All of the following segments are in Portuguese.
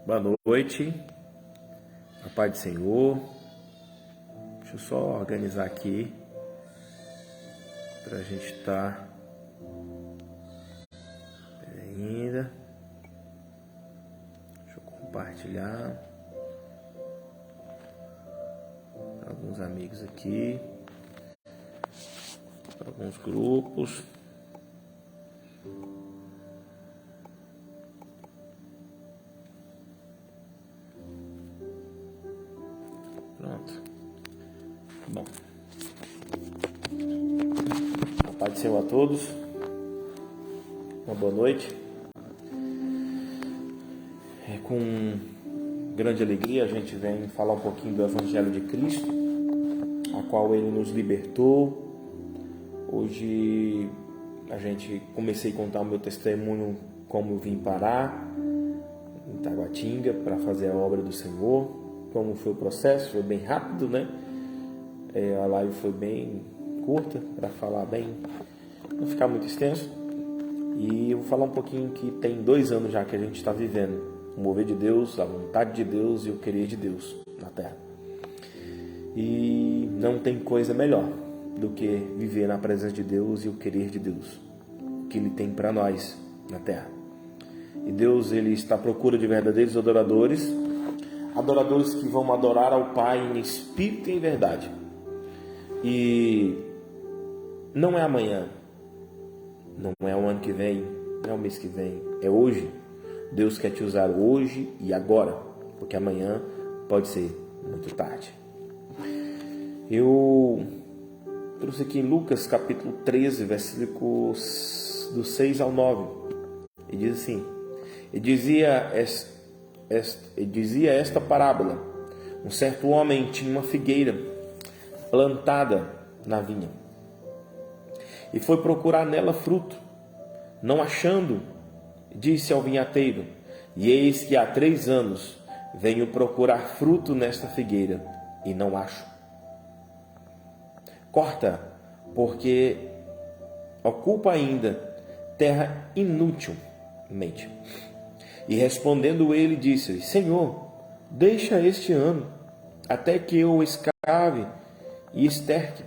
Boa noite, a paz do Senhor. Deixa eu só organizar aqui para a gente estar ainda. Deixa eu compartilhar alguns amigos aqui, alguns grupos. Pronto. Bom. A paz do Senhor a todos. Uma boa noite. Com grande alegria a gente vem falar um pouquinho do Evangelho de Cristo, a qual Ele nos libertou. Hoje comecei a contar o meu testemunho, como eu vim parar em Taguatinga para fazer a obra do Senhor. Como foi o processo, foi bem rápido, né? A live foi bem curta, para falar bem, não ficar muito extenso. E eu vou falar um pouquinho que tem 2 anos já que a gente está vivendo o mover de Deus, a vontade de Deus e o querer de Deus na Terra. E não tem coisa melhor do que viver na presença de Deus e o querer de Deus, o que Ele tem para nós na Terra. E Deus, Ele está à procura de verdadeiros adoradores que vão adorar ao Pai em espírito e em verdade. E não é amanhã, não é o ano que vem, não é o mês que vem, é hoje. Deus quer te usar hoje e agora, porque amanhã pode ser muito tarde. Eu trouxe aqui em Lucas capítulo 13, versículos do 6 ao 9, e diz assim: e dizia esta parábola: um certo homem tinha uma figueira plantada na vinha e foi procurar nela fruto. Não achando, disse ao vinhateiro: e eis que há 3 anos venho procurar fruto nesta figueira e não acho. Corta, porque ocupa ainda terra inutilmente. E respondendo ele, disse: Senhor, deixa este ano, até que eu escave e esterque.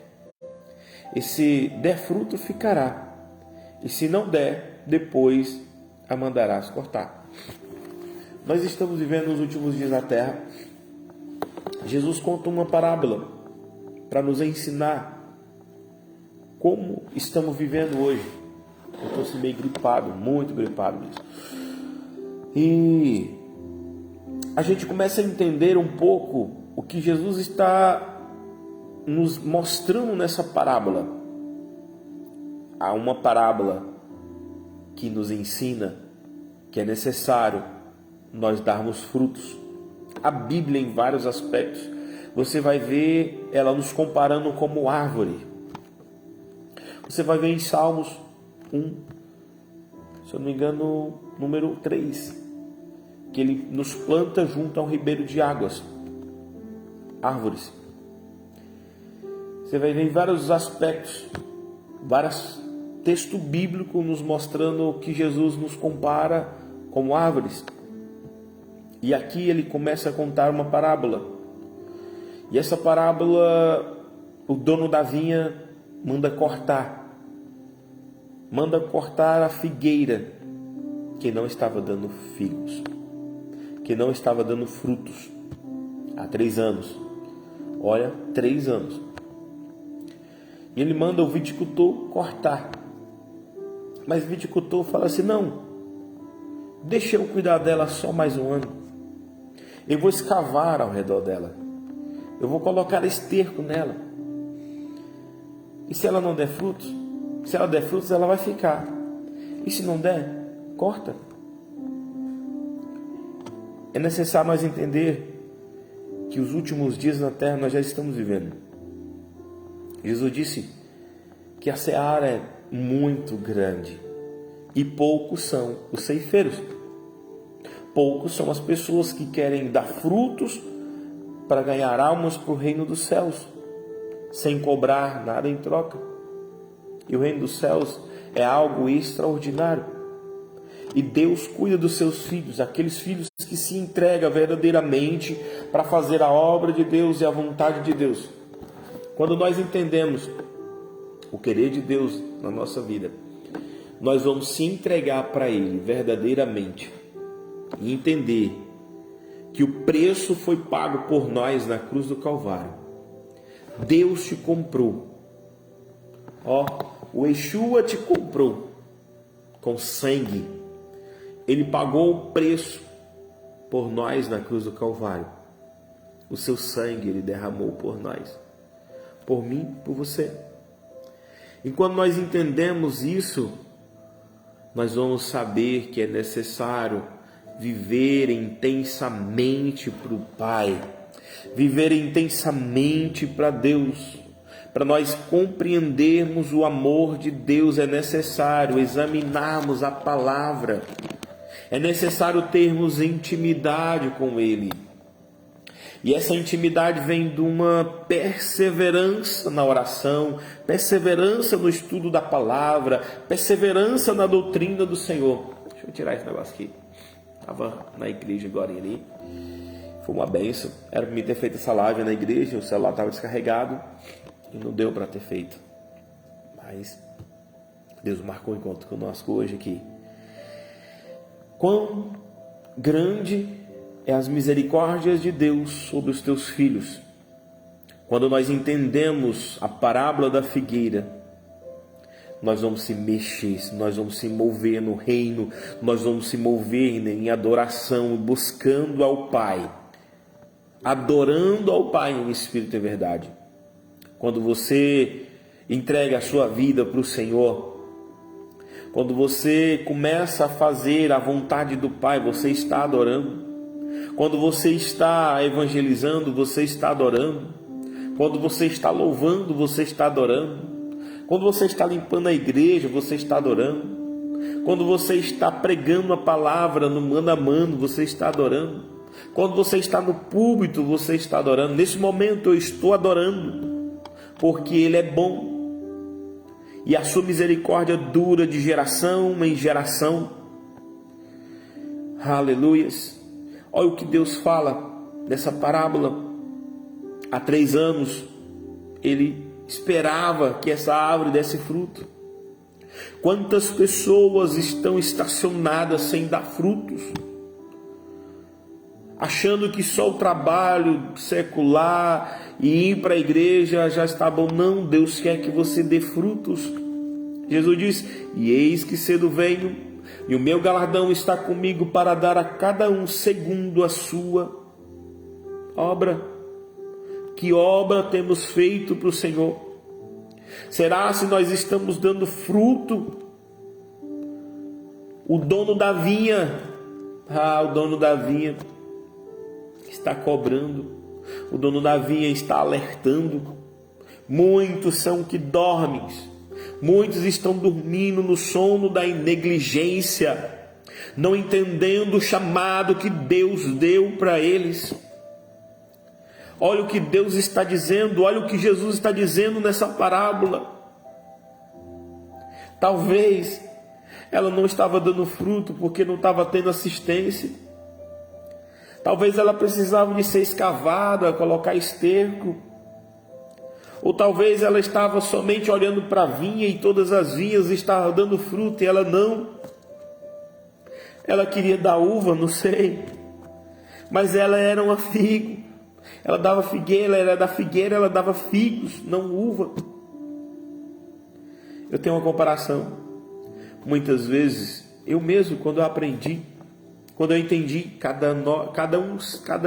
E se der fruto, ficará. E se não der, depois a mandarás cortar. Nós estamos vivendo os últimos dias na terra. Jesus conta uma parábola para nos ensinar como estamos vivendo hoje. Eu estou meio gripado, muito gripado mesmo. E a gente começa a entender um pouco o que Jesus está nos mostrando nessa parábola. Há uma parábola que nos ensina que é necessário nós darmos frutos. A Bíblia, em vários aspectos, você vai ver ela nos comparando como árvore. Você vai ver em Salmos 1, se eu não me engano, número 3, que ele nos planta junto a um ribeiro de águas, árvores. Você vai ver em vários aspectos, vários textos bíblicos nos mostrando que Jesus nos compara como árvores. E aqui ele começa a contar uma parábola. E essa parábola, o dono da vinha manda cortar a figueira que não estava dando figos, que não estava dando frutos há 3 anos. Olha, 3 anos. E ele manda o viticultor cortar. Mas o viticultor fala assim: não, deixa eu cuidar dela só mais 1 ano. Eu vou escavar ao redor dela. Eu vou colocar esterco nela. E se ela não der frutos? Se ela der frutos, ela vai ficar. E se não der, corta. É necessário nós entender que os últimos dias na terra nós já estamos vivendo. Jesus disse que a seara é muito grande e poucos são os ceifeiros. Poucos são as pessoas que querem dar frutos para ganhar almas para o reino dos céus, sem cobrar nada em troca. E o reino dos céus é algo extraordinário. E Deus cuida dos seus filhos, aqueles filhos que se entregam verdadeiramente para fazer a obra de Deus e a vontade de Deus. Quando nós entendemos o querer de Deus na nossa vida, nós vamos se entregar para Ele verdadeiramente e entender que o preço foi pago por nós na cruz do Calvário. Deus te comprou. O Yeshua te comprou com sangue. Ele pagou o preço por nós na cruz do Calvário. O seu sangue Ele derramou por nós, por mim, por você. E quando nós entendemos isso, nós vamos saber que é necessário viver intensamente para o Pai, viver intensamente para Deus. Para nós compreendermos o amor de Deus, é necessário examinarmos a palavra, é necessário termos intimidade com Ele. E essa intimidade vem de uma perseverança na oração, perseverança no estudo da palavra, perseverança na doutrina do Senhor. Deixa eu tirar esse negócio aqui. Estava na igreja agora ali. Foi uma benção. Era para mim ter feito essa live na igreja, o celular estava descarregado e não deu para ter feito. Mas Deus marcou um encontro conosco hoje aqui. Quão grande é as misericórdias de Deus sobre os teus filhos. Quando nós entendemos a parábola da figueira, nós vamos se mexer, nós vamos se mover no reino, nós vamos se mover em adoração, buscando ao Pai, adorando ao Pai em espírito e verdade. Quando você entrega a sua vida para o Senhor, quando você começa a fazer a vontade do Pai, você está adorando. Quando você está evangelizando, você está adorando. Quando você está louvando, você está adorando. Quando você está limpando a igreja, você está adorando. Quando você está pregando a palavra no mano a mano, você está adorando. Quando você está no púlpito, você está adorando. Nesse momento eu estou adorando, porque Ele é bom. E a sua misericórdia dura de geração em geração. Aleluias. Olha o que Deus fala nessa parábola. Há 3 anos, Ele esperava que essa árvore desse fruto. Quantas pessoas estão estacionadas sem dar frutos, achando que só o trabalho secular e ir para a igreja já está bom? Não, Deus quer que você dê frutos. Jesus diz: e eis que cedo venho, e o meu galardão está comigo para dar a cada um segundo a sua obra. Que obra temos feito para o Senhor? Será se nós estamos dando fruto? O dono da vinha, o dono da vinha está cobrando, o dono da vinha está alertando. Muitos são que dormem, muitos estão dormindo no sono da negligência, não entendendo o chamado que Deus deu para eles. Olha o que Deus está dizendo, olha o que Jesus está dizendo nessa parábola. Talvez ela não estava dando fruto porque não estava tendo assistência. Talvez ela precisava de ser escavada, colocar esterco. Ou talvez ela estava somente olhando para a vinha e todas as vinhas estavam dando fruto e ela não. Ela queria dar uva, não sei. Mas ela era uma figo. Ela dava figueira, ela era da figueira, ela dava figos, não uva. Eu tenho uma comparação. Muitas vezes, eu mesmo, quando eu aprendi, quando eu entendi, cada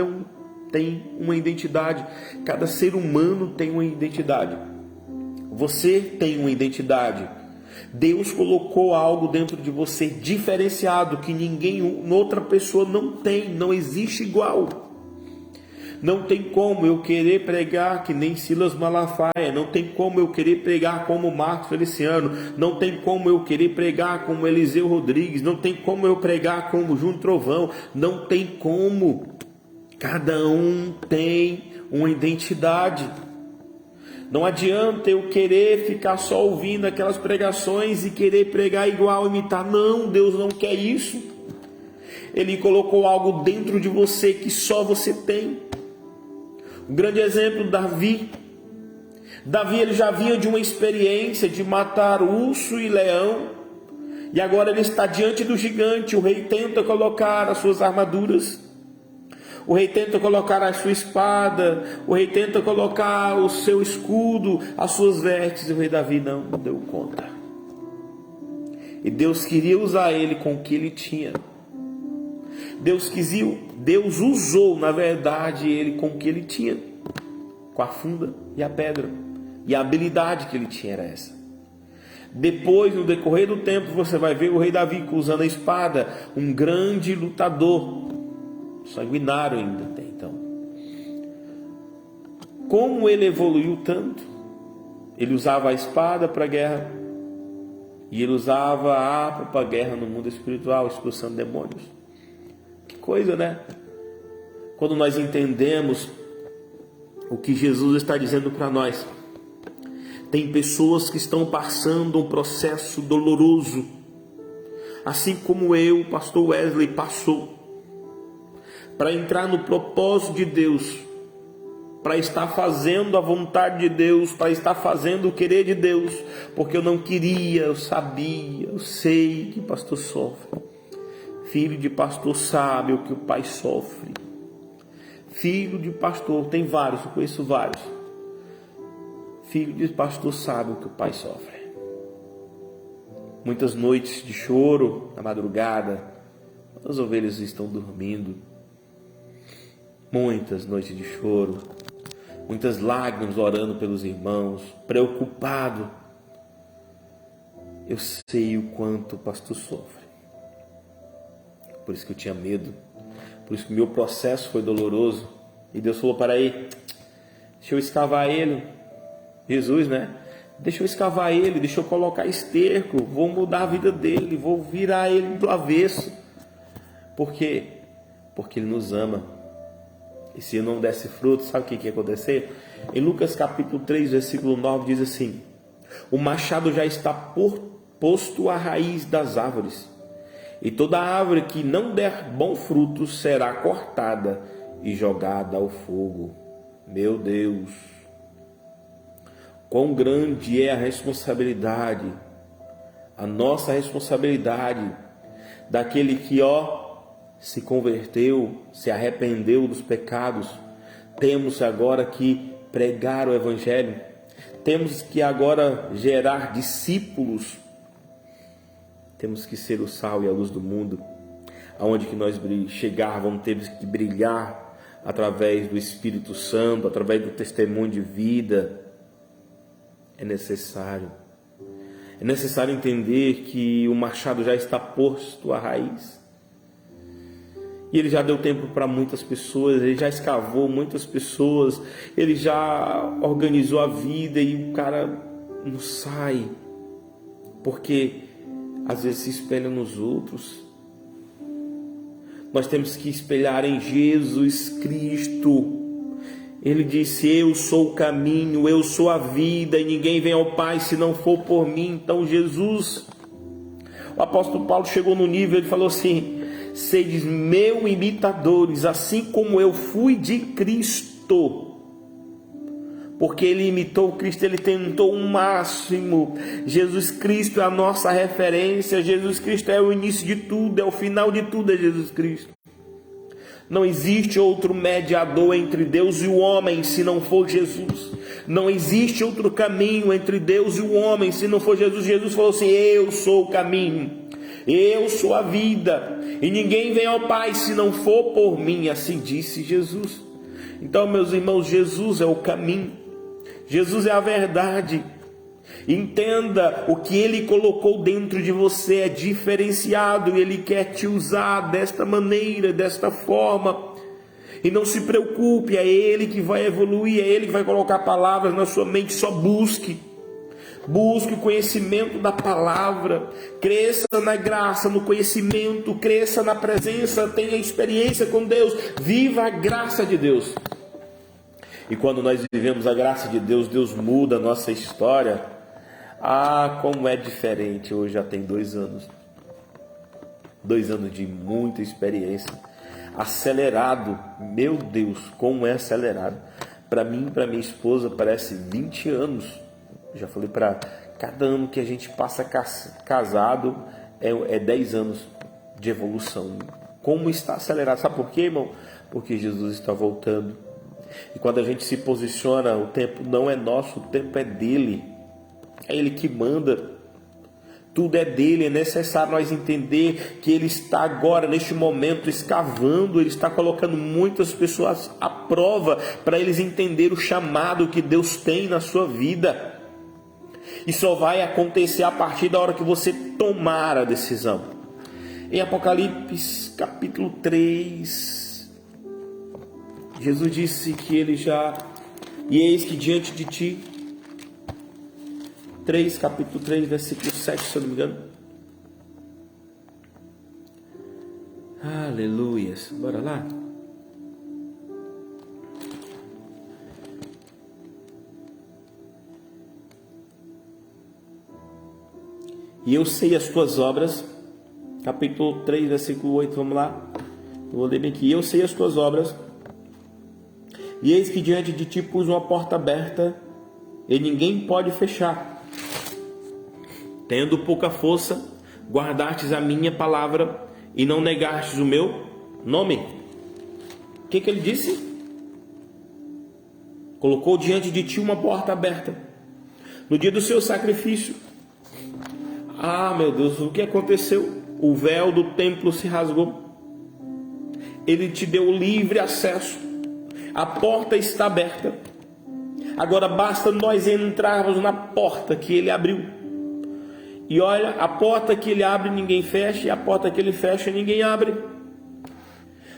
um tem uma identidade, cada ser humano tem uma identidade. Você tem uma identidade. Deus colocou algo dentro de você diferenciado, que outra pessoa não tem, não existe igual. Não tem como eu querer pregar que nem Silas Malafaia, não tem como eu querer pregar como Marcos Feliciano, não tem como eu querer pregar como Eliseu Rodrigues, não tem como eu pregar como Júnior Trovão, não tem como. Cada um tem uma identidade. Não adianta eu querer ficar só ouvindo aquelas pregações e querer pregar igual, imitar. Não, Deus não quer isso. Ele colocou algo dentro de você que só você tem. Um grande exemplo, Davi. Davi, ele já vinha de uma experiência de matar urso e leão, e agora ele está diante do gigante. O rei tenta colocar as suas armaduras, o rei tenta colocar a sua espada, o rei tenta colocar o seu escudo, as suas vestes, e o rei Davi não deu conta. E Deus queria usar ele com o que ele tinha. Deus usou, na verdade, ele com o que ele tinha, com a funda e a pedra. E a habilidade que ele tinha era essa. Depois, no decorrer do tempo, você vai ver o rei Davi usando a espada, um grande lutador, sanguinário ainda até então. Como ele evoluiu tanto? Ele usava a espada para a guerra, e ele usava a harpa para a guerra no mundo espiritual, expulsando demônios. Que coisa, né? Quando nós entendemos o que Jesus está dizendo para nós. Tem pessoas que estão passando um processo doloroso, assim como eu, o pastor Wesley, passou, para entrar no propósito de Deus, para estar fazendo a vontade de Deus, para estar fazendo o querer de Deus, porque eu não queria, eu sabia, eu sei que pastor sofre. Filho de pastor sabe o que o pai sofre. Filho de pastor, tem vários, eu conheço vários. Filho de pastor sabe o que o pai sofre. Muitas noites de choro na madrugada, as ovelhas estão dormindo. Muitas noites de choro, muitas lágrimas orando pelos irmãos, preocupado. Eu sei o quanto o pastor sofre. Por isso que eu tinha medo, por isso que o meu processo foi doloroso. E Deus falou: para aí, deixa eu escavar ele. Jesus, né? Deixa eu escavar ele, deixa eu colocar esterco, vou mudar a vida dele, vou virar ele do avesso. Por quê? Porque ele nos ama. E se eu não desse fruto, sabe o que ia acontecer? Em Lucas capítulo 3, versículo 9 diz assim: o machado já está posto à raiz das árvores, e toda árvore que não der bom fruto será cortada e jogada ao fogo. Meu Deus! Quão grande é a responsabilidade, a nossa responsabilidade, daquele que, se converteu, se arrependeu dos pecados. Temos agora que pregar o Evangelho, temos que agora gerar discípulos, temos que ser o sal e a luz do mundo. Aonde que nós chegar, vamos ter que brilhar através do Espírito Santo, através do testemunho de vida. É necessário entender que o machado já está posto à raiz. E ele já deu tempo para muitas pessoas, ele já escavou muitas pessoas, ele já organizou a vida e o cara não sai, porque às vezes se espelha nos outros. Nós temos que espelhar em Jesus Cristo. Ele disse: eu sou o caminho, eu sou a vida, e ninguém vem ao Pai se não for por mim. Então Jesus, o apóstolo Paulo chegou no nível, ele falou assim: sedes meus imitadores, assim como eu fui de Cristo. Porque ele imitou Cristo, ele tentou o máximo. Jesus Cristo é a nossa referência, Jesus Cristo é o início de tudo, é o final de tudo, é Jesus Cristo. Não existe outro mediador entre Deus e o homem se não for Jesus. Não existe outro caminho entre Deus e o homem se não for Jesus. Jesus falou assim: eu sou o caminho, eu sou a vida, e ninguém vem ao Pai se não for por mim. Assim disse Jesus. Então, meus irmãos, Jesus é o caminho, Jesus é a verdade. Entenda, o que Ele colocou dentro de você é diferenciado, e Ele quer te usar desta maneira, desta forma. E não se preocupe, é Ele que vai evoluir, é Ele que vai colocar palavras na sua mente. Só busque o conhecimento da palavra, cresça na graça, no conhecimento, cresça na presença, tenha experiência com Deus, viva a graça de Deus. E quando nós vivemos a graça de Deus, Deus muda a nossa história. Ah, como é diferente. Hoje já tem 2 anos. 2 anos de muita experiência. Acelerado. Meu Deus, como é acelerado. Para mim e para minha esposa parece 20 anos. Já falei para cada ano que a gente passa casado é 10 anos de evolução. Como está acelerado. Sabe por quê, irmão? Porque Jesus está voltando. E quando a gente se posiciona, o tempo não é nosso, o tempo é dele. É ele que manda. Tudo é dele. É necessário nós entender que ele está agora, neste momento, escavando. Ele está colocando muitas pessoas à prova para eles entenderem o chamado que Deus tem na sua vida. E só vai acontecer a partir da hora que você tomar a decisão. Em Apocalipse capítulo 3... Jesus disse que ele já... E eis que diante de ti... capítulo 3, versículo 7, se eu não me engano. Aleluias. Bora lá. E eu sei as tuas obras. Capítulo 3, versículo 8, vamos lá. Eu vou ler bem aqui. Eu sei as tuas obras. E eis que diante de ti pus uma porta aberta, e ninguém pode fechar. Tendo pouca força, guardastes a minha palavra, e não negastes o meu nome. O que ele disse? Colocou diante de ti uma porta aberta. No dia do seu sacrifício. Ah, meu Deus, o que aconteceu? O véu do templo se rasgou. Ele te deu livre acesso. A porta está aberta. Agora basta nós entrarmos na porta que ele abriu. E olha, a porta que ele abre ninguém fecha, e a porta que ele fecha ninguém abre.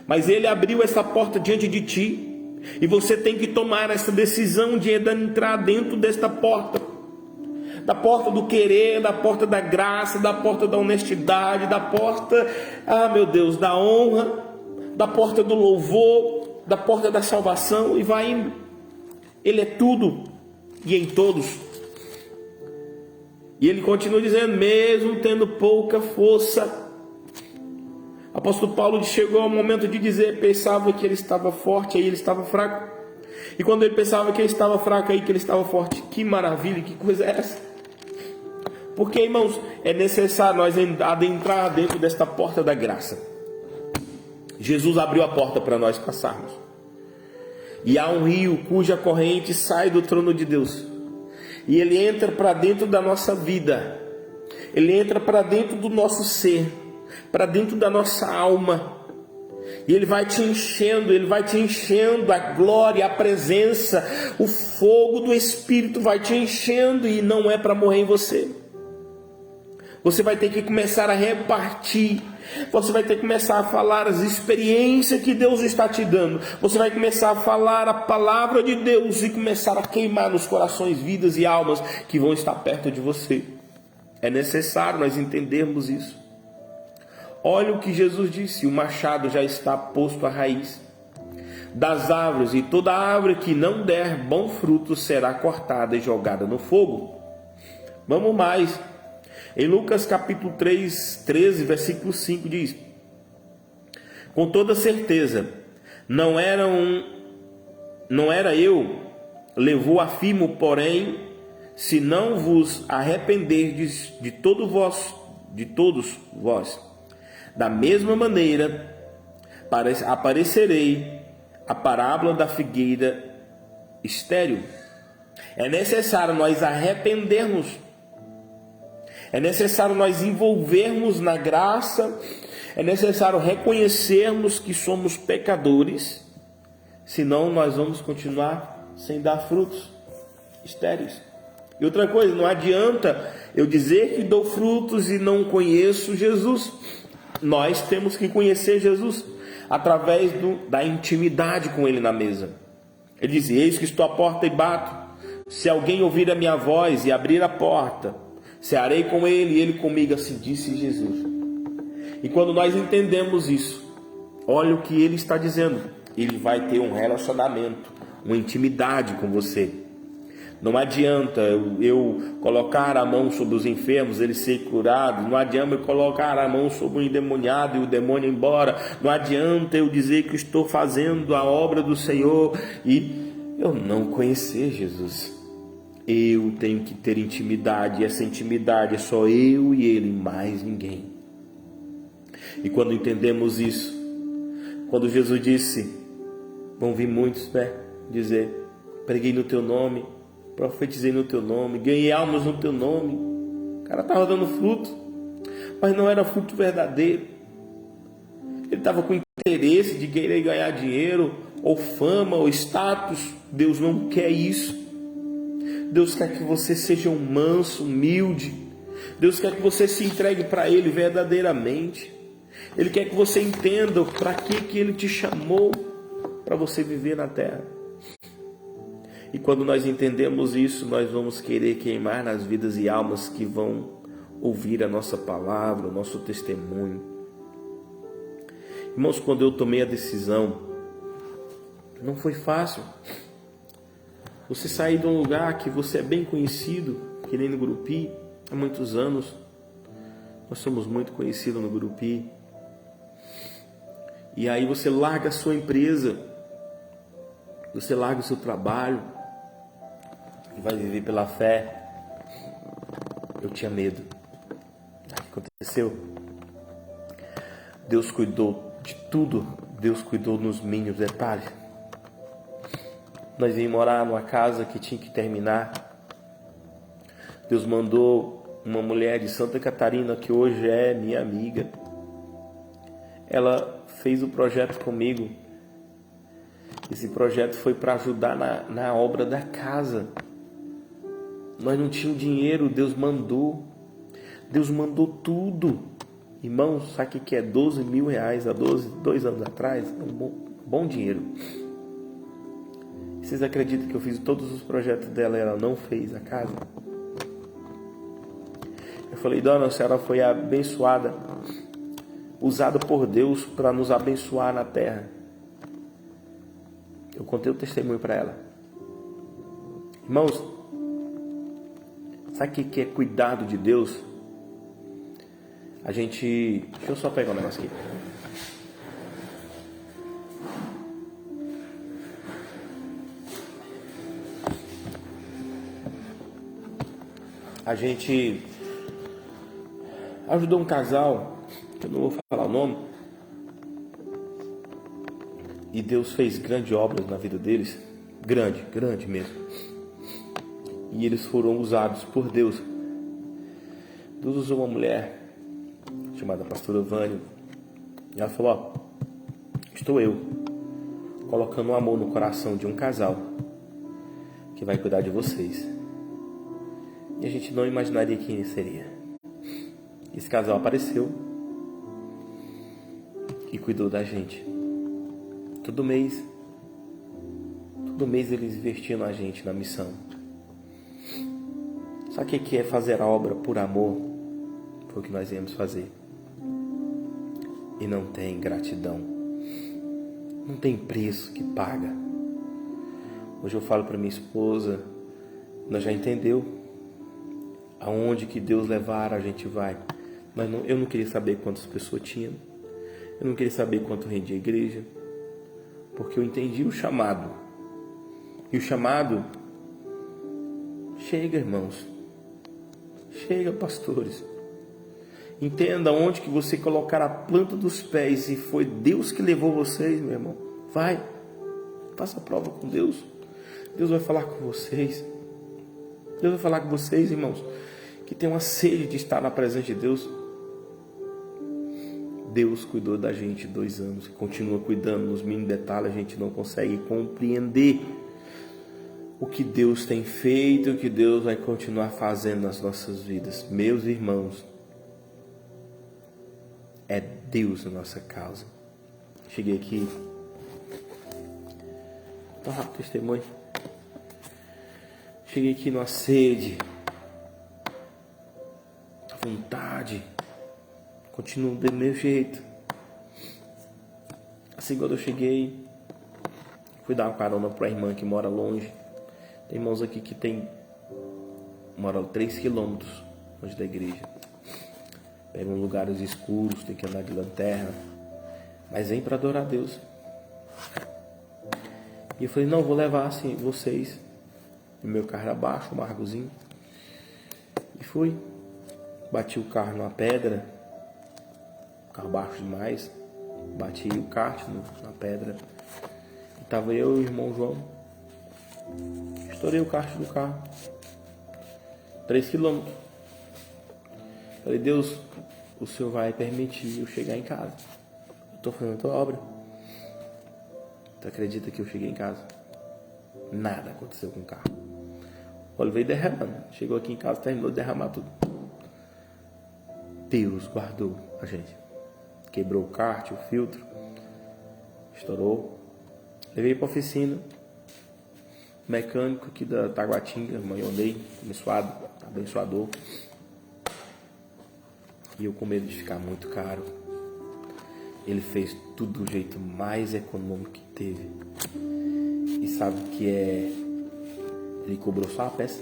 Mas ele abriu essa porta diante de ti, e você tem que tomar essa decisão de entrar dentro desta porta. Da porta do querer, da porta da graça, da porta da honestidade, da porta, meu Deus, da honra, da porta do louvor, da porta da salvação, e vai indo. Ele é tudo e em todos. E ele continua dizendo, mesmo tendo pouca força. Apóstolo Paulo chegou ao momento de dizer, pensava que ele estava forte, aí ele estava fraco. E quando ele pensava que ele estava fraco, aí que ele estava forte. Que maravilha, que coisa é essa? Porque, irmãos, é necessário nós adentrar dentro desta porta da graça. Jesus abriu a porta para nós passarmos. E há um rio cuja corrente sai do trono de Deus. E ele entra para dentro da nossa vida. Ele entra para dentro do nosso ser. Para dentro da nossa alma. E ele vai te enchendo, a glória, a presença, o fogo do Espírito vai te enchendo, e não é para morrer em você. Você vai ter que começar a repartir. Você vai ter que começar a falar as experiências que Deus está te dando. Você vai começar a falar a palavra de Deus e começar a queimar nos corações, vidas e almas que vão estar perto de você. É necessário nós entendermos isso. Olha o que Jesus disse: o machado já está posto à raiz das árvores, e toda árvore que não der bom fruto será cortada e jogada no fogo. Vamos mais. Em Lucas capítulo 3, 13, versículo 5 diz: com toda certeza, não era eu, levou afirmo, porém, se não vos arrependerdes de todos vós, da mesma maneira aparecerei a parábola da figueira estéril. É necessário nós arrependermos. É necessário nós envolvermos na graça. É necessário reconhecermos que somos pecadores. Senão nós vamos continuar sem dar frutos estéreis. E outra coisa, não adianta eu dizer que dou frutos e não conheço Jesus. Nós temos que conhecer Jesus através da intimidade com Ele na mesa. Ele diz: eis que estou à porta e bato. Se alguém ouvir a minha voz e abrir a porta, cearei com ele e ele comigo, assim disse Jesus. E quando nós entendemos isso, olha o que ele está dizendo: ele vai ter um relacionamento uma intimidade com você. Não adianta eu colocar a mão sobre os enfermos, eles serem curados. Não adianta eu colocar a mão sobre o endemoniado e o demônio ir embora. Não adianta eu dizer que estou fazendo a obra do Senhor e eu não conhecer Jesus. Eu tenho que ter intimidade, e essa intimidade é só eu e Ele, mais ninguém. E quando entendemos isso, quando Jesus disse, vão vir muitos, dizer, preguei no teu nome, profetizei no teu nome, ganhei almas no teu nome. O cara estava dando fruto, mas não era fruto verdadeiro. Ele estava com interesse de querer ganhar dinheiro, ou fama, ou status. Deus não quer isso. Deus quer que você seja um manso, humilde. Deus quer que você se entregue para Ele verdadeiramente. Ele quer que você entenda para que Ele te chamou, para você viver na terra. E quando nós entendemos isso, nós vamos querer queimar nas vidas e almas que vão ouvir a nossa palavra, o nosso testemunho. Irmãos, quando eu tomei a decisão, não foi fácil. Você sair de um lugar que você é bem conhecido, que nem no Gurupi, há muitos anos. Nós somos muito conhecidos no Gurupi. E aí você larga a sua empresa, você larga o seu trabalho e vai viver pela fé. Eu tinha medo. O que aconteceu? Deus cuidou de tudo. Deus cuidou nos mínimos detalhes. Nós vimos morar numa casa que tinha que terminar. Deus mandou uma mulher de Santa Catarina, que hoje é minha amiga. Ela fez o projeto comigo. Esse projeto foi para ajudar na obra da casa. Nós não tínhamos dinheiro, Deus mandou. Deus mandou tudo. Irmãos, sabe o que é 12 mil reais há 2 anos atrás? É um bom dinheiro. Vocês acreditam que eu fiz todos os projetos dela e ela não fez a casa? Eu falei, dona, a senhora foi abençoada, usada por Deus para nos abençoar na terra. Eu contei o testemunho para ela. Irmãos, sabe o que é cuidado de Deus? Deixa eu só pegar um negócio aqui. A gente ajudou um casal, que eu não vou falar o nome, e Deus fez grandes obras na vida deles, grande mesmo. E eles foram usados por Deus. Deus usou uma mulher chamada pastora Vânia, e ela falou, estou eu colocando um amor no coração de um casal que vai cuidar de vocês. E a gente não imaginaria quem seria. Esse casal apareceu e cuidou da gente. Todo mês eles investiam na gente, na missão. Sabe o que é fazer a obra por amor? Foi o que nós viemos fazer. E não tem gratidão. Não tem preço que paga. Hoje eu falo para minha esposa, nós já entendeu aonde que Deus levar a gente vai. Mas eu não queria saber quantas pessoas tinha. Eu não queria saber quanto rendia a igreja. Porque eu entendi o chamado. E o chamado chega, irmãos. Chega, pastores. Entenda onde que você colocar a planta dos pés e foi Deus que levou vocês, meu irmão. Vai. Faça a prova com Deus. Deus vai falar com vocês. Deus vai falar com vocês, irmãos, que tem uma sede de estar na presença de Deus. Deus cuidou da gente 2 anos, continua cuidando nos mínimos detalhes. A gente não consegue compreender o que Deus tem feito, o que Deus vai continuar fazendo nas nossas vidas. Meus irmãos, é Deus a nossa causa. Cheguei aqui, tão rápido testemunho. Cheguei aqui numa sede, vontade, continuo do meu jeito. Assim, quando eu cheguei, Fui dar uma carona para a irmã que mora longe. Tem irmãos aqui que moram 3 quilômetros longe da igreja. Pegam lugares escuros, tem que andar de lanterna. Mas vem para adorar a Deus. E eu falei, não, vou levar assim vocês. O meu carro era baixo, um Margozinho. E fui. Bati o carro numa pedra. Carro baixo demais. Bati o kart na pedra. E tava eu e o irmão João. Estourei o kart do carro. 3 quilômetros. Falei, Deus, o Senhor vai permitir eu chegar em casa. Eu estou fazendo a tua obra. Tu acredita que eu cheguei em casa? Nada aconteceu com o carro. O óleo veio derramando. Chegou aqui em casa, terminou de derramar tudo. Deus guardou a gente. Quebrou o kart, o filtro. Estourou. Levei para a oficina. Mecânico aqui da Taguatinga, Manhonei, abençoador. E eu com medo de ficar muito caro. Ele fez tudo do jeito mais econômico que teve. E sabe o que é? Ele cobrou só a peça.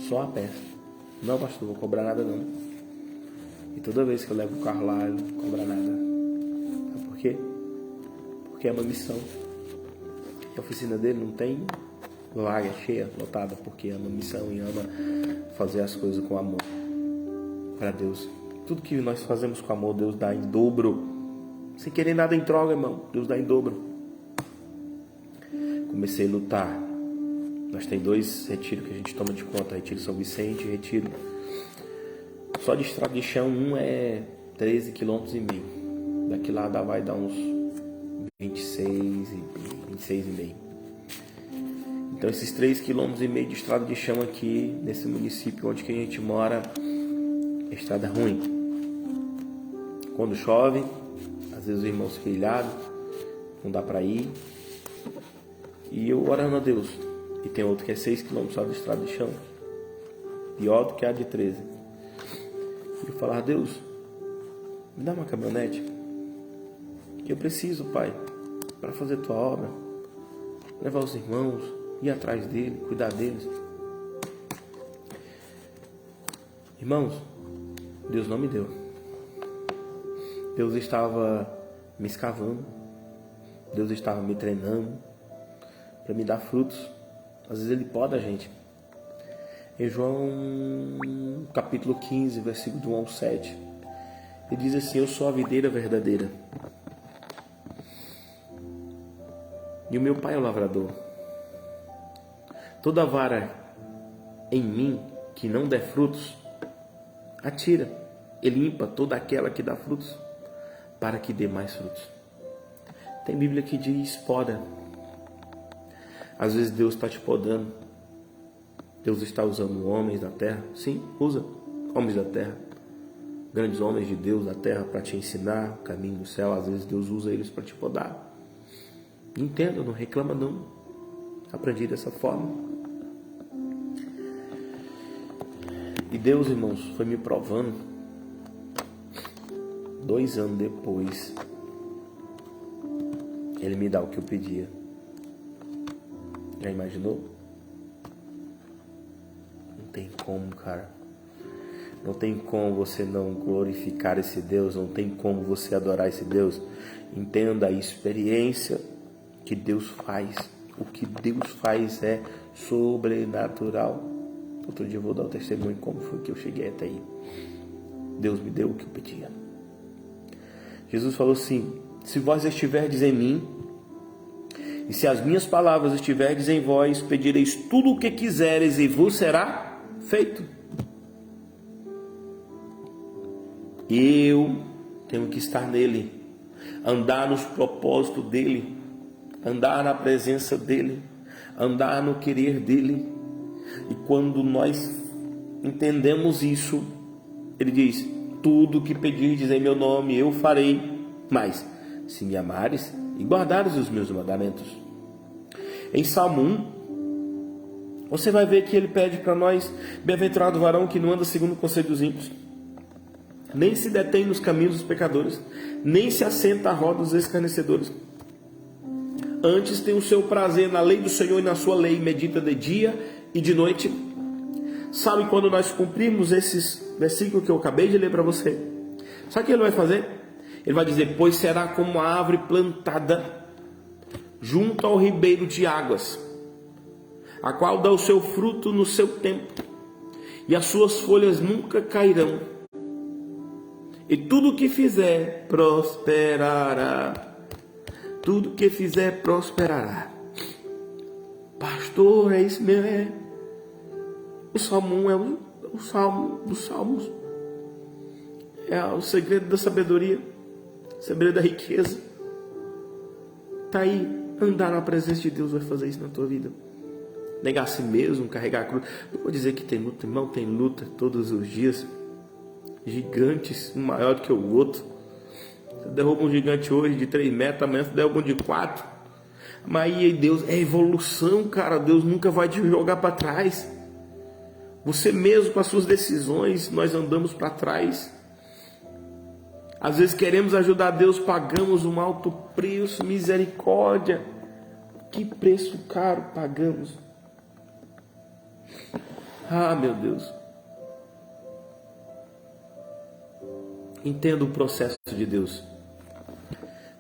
Só a peça. Não, pastor, vou cobrar nada não. E toda vez que eu levo o carro lá, ele não cobra nada. Sabe por quê? Porque é uma missão. A oficina dele não tem vaga cheia, lotada, porque ama a missão e ama fazer as coisas com amor para Deus. Tudo que nós fazemos com amor, Deus dá em dobro. Sem querer nada em troca, irmão. Deus dá em dobro. Comecei a lutar. Nós tem 2 retiros que a gente toma de conta. Retiro São Vicente e Retiro. Só de estrada de chão, um é 13,5 km. Daqui lá vai dar uns 26,5. Então esses 3,5 km de estrada de chão aqui, nesse município onde que a gente mora, é estrada ruim. Quando chove, às vezes os irmãos ficam ilhados, não dá para ir. E eu orando a Deus. E tem outro que é 6 km só de estrada de chão. Pior do que a de 13. E eu falar, Deus, me dá uma caminhonete. Que eu preciso, Pai, para fazer tua obra. Levar os irmãos, ir atrás dele, cuidar deles. Irmãos, Deus não me deu. Deus estava me escavando. Deus estava me treinando para me dar frutos. Às vezes Ele poda a gente. Em João capítulo 15, versículo de 1 ao 7, Ele diz assim, eu sou a videira verdadeira. E o meu Pai é o lavrador. Toda vara em mim que não der frutos, atira e limpa toda aquela que dá frutos, para que dê mais frutos. Tem Bíblia que diz poda. Às vezes Deus está te podando. Deus está usando homens da terra. Sim, usa homens da terra. Grandes homens de Deus da terra para te ensinar o caminho do céu. Às vezes Deus usa eles para te podar. Entenda, não reclama não. Aprendi dessa forma. E Deus, irmãos, foi me provando. 2 anos depois, Ele me dá o que eu pedia. Já imaginou? Não tem como, cara. Não tem como você não glorificar esse Deus. Não tem como você adorar esse Deus. Entenda a experiência que Deus faz. O que Deus faz é sobrenatural. Outro dia eu vou dar o testemunho como foi que eu cheguei até aí. Deus me deu o que eu pedia. Jesus falou assim, se vós estiverdes em mim, e se as minhas palavras estiverdes em vós, pedireis tudo o que quiseres e vos será feito. Eu tenho que estar nele, andar nos propósitos dele, andar na presença dele, andar no querer dele. E quando nós entendemos isso, ele diz, tudo que pedirdes em meu nome eu farei, mas se me amares e guardares os meus mandamentos. Em Salmo 1, você vai ver que ele pede para nós, bem-aventurado o varão que não anda segundo o conselho dos ímpios, nem se detém nos caminhos dos pecadores, nem se assenta à roda dos escarnecedores. Antes tem o seu prazer na lei do Senhor e na sua lei, medita de dia e de noite. Sabe quando nós cumprimos esses versículos que eu acabei de ler para você? Sabe o que ele vai fazer? Ele vai dizer: pois será como a árvore plantada junto ao ribeiro de águas, a qual dá o seu fruto no seu tempo, e as suas folhas nunca cairão, e tudo que fizer prosperará. Tudo que fizer prosperará. Pastor, é isso mesmo. O Salmo 1 é o Salmo dos Salmos. É o segredo da sabedoria, o segredo da riqueza. Está aí, andar na presença de Deus vai fazer isso na tua vida. Negar a si mesmo, carregar a cruz. Não vou dizer que tem luta, irmão, tem luta todos os dias. Gigantes, um maior do que o outro. Você derruba um gigante hoje de 3 metros, amanhã você derruba um de 4. Mas aí Deus, é evolução, cara. Deus nunca vai te jogar para trás. Você mesmo, com as suas decisões, nós andamos para trás. Às vezes queremos ajudar Deus, pagamos um alto preço, misericórdia. Que preço caro pagamos. Ah, meu Deus. Entenda o processo de Deus.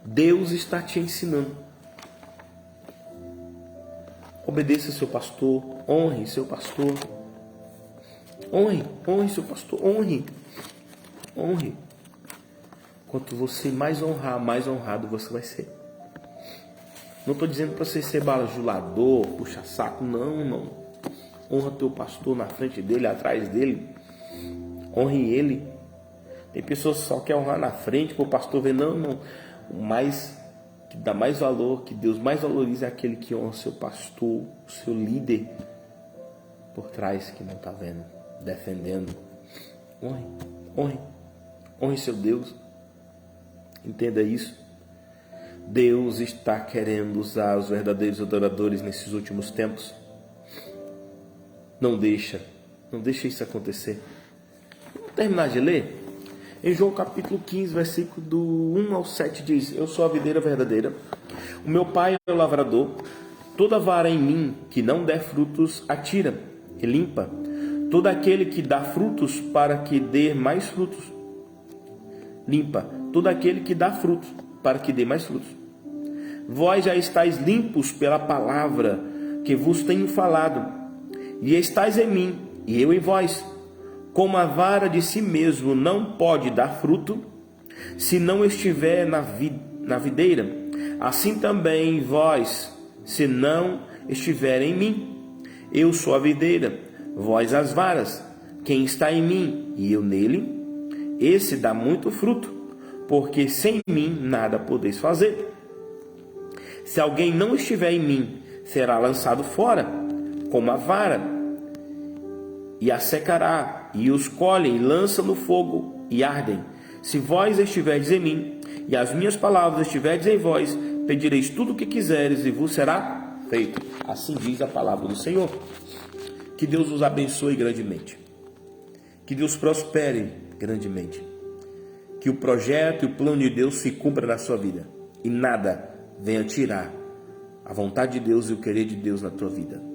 Deus está te ensinando. Obedeça seu pastor, honre seu pastor. Honre seu pastor, honre. Quanto você mais honrar, mais honrado você vai ser. Não estou dizendo para você ser bajulador, puxa saco, não, irmão. Honra teu pastor na frente dele, atrás dele. Honre ele. Tem pessoas que só querem honrar na frente para o pastor ver. Não, irmão. O mais que dá mais valor, que Deus mais valoriza, é aquele que honra o seu pastor, o seu líder por trás, que não está vendo, defendendo. Honre seu Deus. Entenda isso. Deus está querendo usar os verdadeiros adoradores nesses últimos tempos. Não deixa isso acontecer. Vamos terminar de ler? Em João capítulo 15, versículo do 1 ao 7 diz: eu sou a videira verdadeira, o meu pai é o lavrador. Toda vara em mim que não der frutos, atira e limpa. Todo aquele que dá frutos, para que dê mais frutos, limpa. Todo aquele que dá frutos, para que dê mais frutos. Vós já estáis limpos pela palavra que vos tenho falado, e estáis em mim, e eu em vós. Como a vara de si mesmo não pode dar fruto, se não estiver na videira, assim também vós, se não estiver em mim. Eu sou a videira, vós as varas. Quem está em mim e eu nele, esse dá muito fruto, porque sem mim nada podeis fazer. Se alguém não estiver em mim, será lançado fora, como a vara, e a secará, e os colhem, e lançam no fogo, e ardem. Se vós estiverdes em mim, e as minhas palavras estiverdes em vós, pedireis tudo o que quiseres, e vos será feito. Assim diz a palavra do Senhor. Que Deus os abençoe grandemente. Que Deus prospere grandemente. Que o projeto e o plano de Deus se cumpra na sua vida, e nada venha tirar a vontade de Deus e o querer de Deus na tua vida.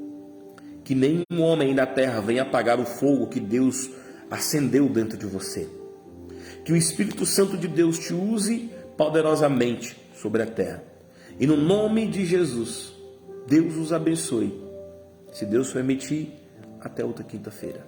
Que nenhum homem na terra venha apagar o fogo que Deus acendeu dentro de você. Que o Espírito Santo de Deus te use poderosamente sobre a terra. E no nome de Jesus, Deus os abençoe. Se Deus permitir, até outra quinta-feira.